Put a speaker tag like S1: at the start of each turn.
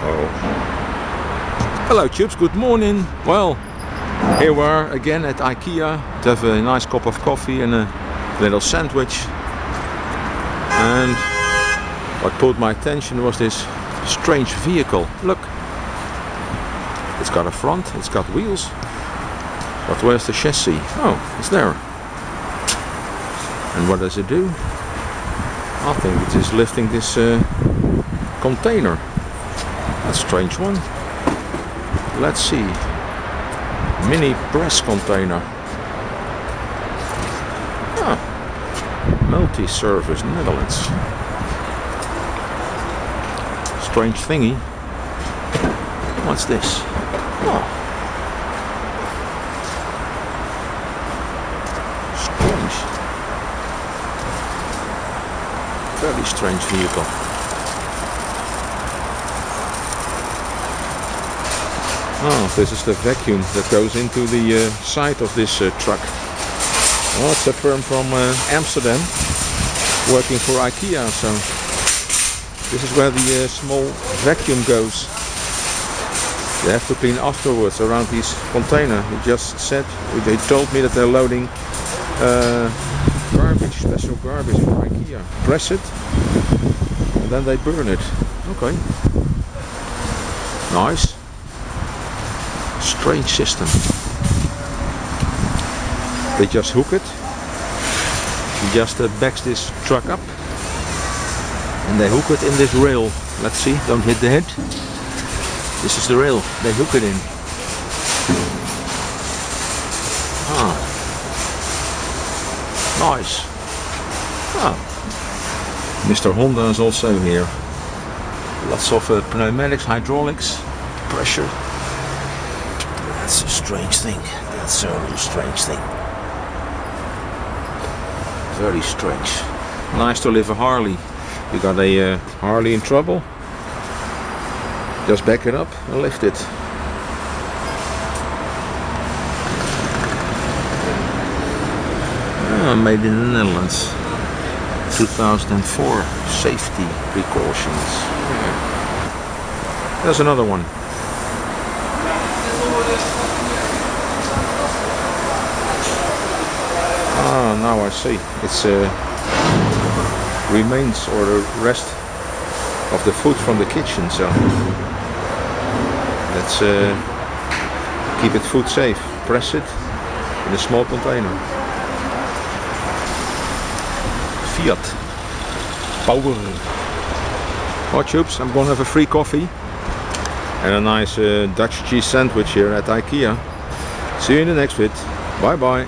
S1: Uh-oh. Hello tubes, good morning. Well, here we are again at Ikea to have a nice cup of coffee and a little sandwich. And what pulled my attention was this strange vehicle. Look, it's got a front, it's got wheels, but where's the chassis? Oh, it's there. And what does it do? I think it is lifting this container. That's a strange one. Let's see. Mini press container. Ah, multi-service Netherlands. Strange thingy. What's this? Oh. Strange. Very strange vehicle. Oh, this is the vacuum that goes into the side of this truck. Well, it's a firm from Amsterdam working for Ikea, so this is where the small vacuum goes. They have to clean afterwards around this container. They told me that they're loading garbage, special garbage for Ikea. Press it and then they burn it. Okay. Nice. Strange system. They just hook it. He just backs this truck up and they hook it in this rail. Let's see, don't hit the head. This is the rail, they hook it in. Ah, nice. Ah. Mr. Honda is also here. Lots of pneumatics, hydraulics, pressure. That's a strange thing. That's a strange thing. Very strange. Nice to live a Harley. You got a Harley in trouble? Just back it up and lift it. Made in the Netherlands. 2004. Safety precautions. Yeah. There's another one. Ah, now I see. It's remains or the rest of the food from the kitchen, so let's keep it food safe. Press it in a small container. Fiat Power. Oh tubes, I'm gonna have a free coffee and a nice Dutch cheese sandwich here at Ikea. See you in the next vid. Bye bye.